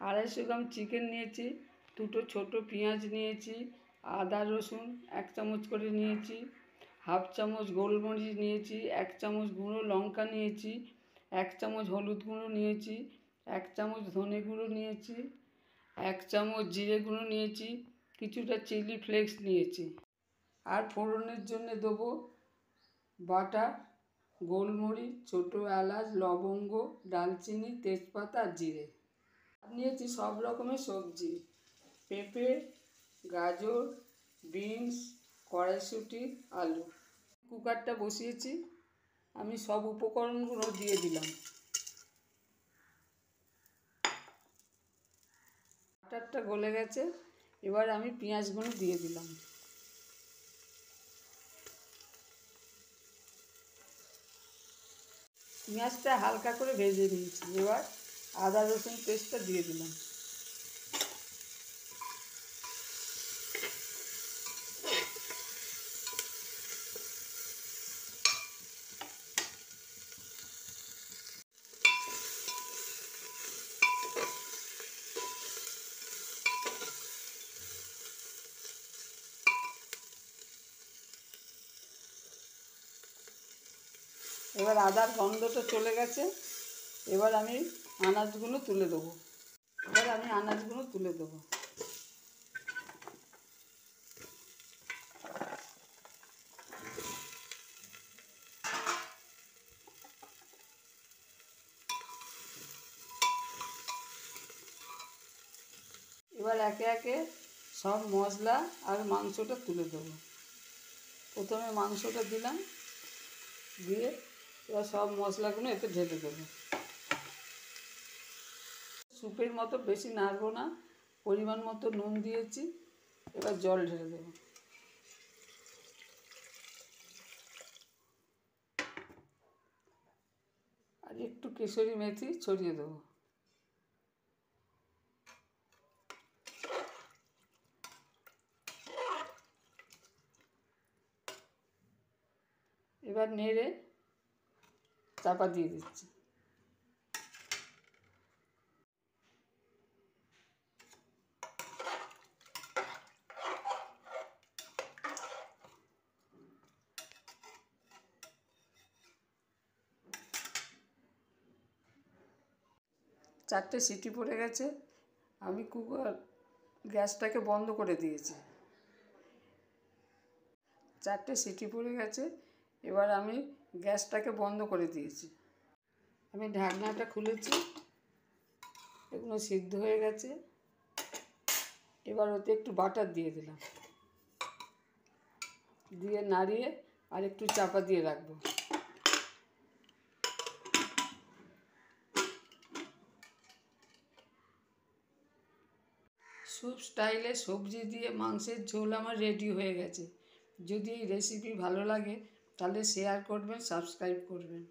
250 gram chicken নিয়েছি, দুটো ছোট পেঁয়াজ নিয়েছি, আদা রসুন 1 চামচ করে নিয়েছি, হাফ চামচ গোলমরিচ নিয়েছি, 1 চামচ গুঁড়ো লঙ্কা নিয়েছি, 1 চামচ হলুদ গুঁড়ো নিয়েছি, 1 চামচ ধনে গুঁড়ো নিয়েছি, 1 চামচ জিরে গুঁড়ো নিয়েছি, কিছুটা চিলি ফ্লেক্স নিয়েছি। আর ফোড়নের জন্য দেবো বাটা, গোলমরিচ, ছোটো এলাচ, লবঙ্গ, দারচিনি, তেজপাতা আর জিরে। নিয়েছি সব রকমের সবজি, পেঁপে, গাজর, বিনস, কড়াইশুঁটি, আলু। কুকারটা বসিয়েছি, আমি সব উপকরণগুলো দিয়ে দিলাম। বাটারটা গলে গেছে, এবার আমি পেঁয়াজগুলো দিয়ে দিলাম। পেঁয়াজটা হালকা করে ভেজে নিয়েছি, এবার আদা রসুন পেস্টটা দিয়ে দিলাম। এবার আদার গন্ধটা চলে গেছে, এবার আমি আনাজগুলো তুলে দেবো। এবার একে একে সব মশলা আর মাংসটা তুলে দেবো। প্রথমে মাংসটা দিলাম, দিয়ে এবার সব মশলাগুলো এতে ঢেলে দেবো। স্যুপের মতো বেশি নাড়বো না, পরিমাণ মতো নুন দিয়েছি, এবার জল ঢেলে দেবো। আর একটু কেশরি মেথি ছড়িয়ে দেবো। এবার নেড়ে চাপা দিয়ে দিচ্ছি। চারটে সিটি পড়ে গেছে, আমি গ্যাসটাকে বন্ধ করে দিয়েছি। 4টে সিটি পড়ে গেছে, এবার আমি গ্যাসটাকে বন্ধ করে দিয়েছি। আমি ঢাকনাটা খুলেছি, এগুলো সিদ্ধ হয়ে গেছে। এবার ওতে একটু বাটার দিয়ে দিলাম, দিয়ে নাড়িয়ে আর একটু চাপা দিয়ে রাখবো। স্যুপ স্টাইলে সবজি দিয়ে মাংসের ঝোল আমার রেডি হয়ে গেছে। যদি এই রেসিপি ভালো লাগে তাহলে শেয়ার করবেন, সাবস্ক্রাইব করবেন।